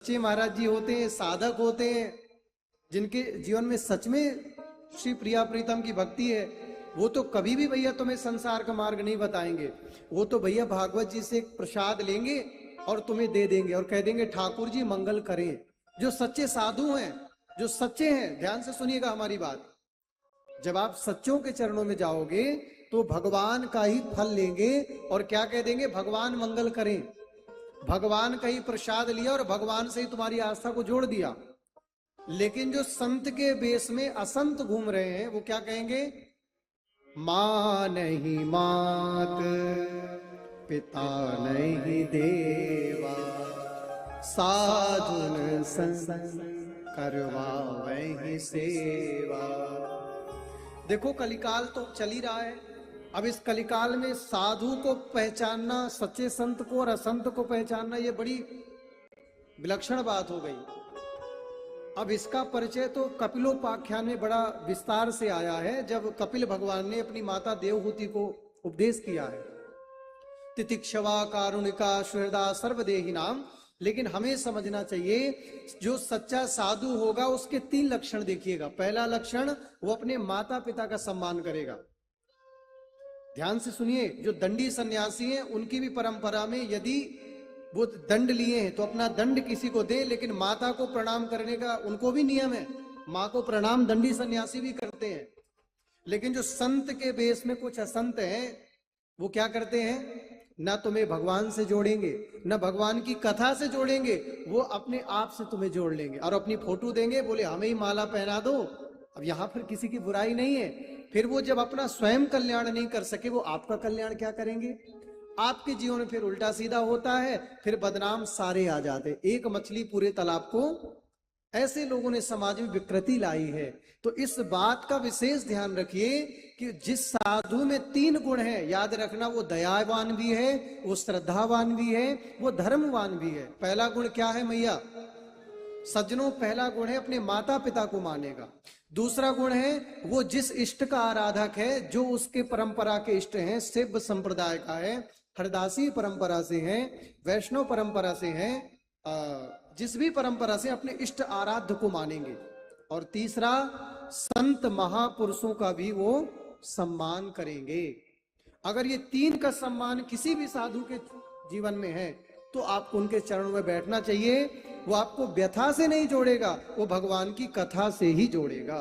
सच्चे महाराज जी होते हैं, साधक होते हैं, जिनके जीवन में सच में श्री प्रिया प्रीतम की भक्ति है, वो तो कभी भी भैया तुम्हें संसार का मार्ग नहीं बताएंगे। वो तो भैया भागवत जी से एक प्रसाद लेंगे और तुम्हें दे देंगे और कह देंगे ठाकुर जी मंगल करें। जो सच्चे साधु हैं, जो सच्चे हैं, ध्यान से सुनिएगा हमारी बात, जब आप सच्चों के चरणों में जाओगे तो भगवान का ही फल लेंगे और क्या कह देंगे, भगवान मंगल करें। भगवान का ही प्रसाद लिया और भगवान से ही तुम्हारी आस्था को जोड़ दिया। लेकिन जो संत के बेस में असंत घूम रहे हैं, वो क्या कहेंगे, मां नहीं मात, पिता नहीं देवा, साधुन संग करवावहि सेवा। देखो कलिकाल तो चल ही रहा है। अब इस कलिकाल में साधु को पहचानना, सच्चे संत को और असंत को पहचानना, ये बड़ी विलक्षण बात हो गई। अब इसका परिचय तो कपिलोपाख्यान में बड़ा विस्तार से आया है, जब कपिल भगवान ने अपनी माता देवहूति को उपदेश किया है, तितिक्षवा कारुणिका सुहृदा सर्वदेही नाम। लेकिन हमें समझना चाहिए, जो सच्चा साधु होगा उसके 3 लक्षण देखिएगा। पहला लक्षण, वो अपने माता पिता का सम्मान करेगा। ध्यान से सुनिए, जो दंडी सन्यासी हैं उनकी भी परंपरा में यदि वो दंड लिए हैं तो अपना दंड किसी को दे, लेकिन माता को प्रणाम करने का उनको भी नियम है। माँ को प्रणाम दंडी सन्यासी भी करते हैं। लेकिन जो संत के बेस में कुछ असंत हैं, वो क्या करते हैं, ना तुम्हें भगवान से जोड़ेंगे, ना भगवान की कथा से जोड़ेंगे, वो अपने आप से तुम्हें जोड़ लेंगे और अपनी फोटो देंगे, बोले हमें ही माला पहना दो। अब यहां पर किसी की बुराई नहीं है। फिर वो जब अपना स्वयं कल्याण नहीं कर सके, वो आपका कल्याण क्या करेंगे। आपके जीवन में फिर उल्टा सीधा होता है, फिर बदनाम सारे आ जाते। एक मछली पूरे तालाब को, ऐसे लोगों ने समाज में विकृति लाई है। तो इस बात का विशेष ध्यान रखिए कि जिस साधु में 3 गुण हैं, याद रखना, वो दयावान भी है, वो श्रद्धावान भी है, वो धर्मवान भी है। पहला गुण क्या है मैया सज्जनों, पहला गुण है अपने माता पिता को मानेगा। दूसरा गुण है वो जिस इष्ट का आराधक है, जो उसके परंपरा के इष्ट हैं, शिव संप्रदाय का है, हरदासी परंपरा से है, वैष्णव परंपरा से है, जिस भी परंपरा से अपने इष्ट आराध्य को मानेंगे। और तीसरा, संत महापुरुषों का भी वो सम्मान करेंगे। अगर ये 3 का सम्मान किसी भी साधु के जीवन में है तो आपको उनके चरणों में बैठना चाहिए। वो आपको व्यथा से नहीं जोड़ेगा, वो भगवान की कथा से ही जोड़ेगा।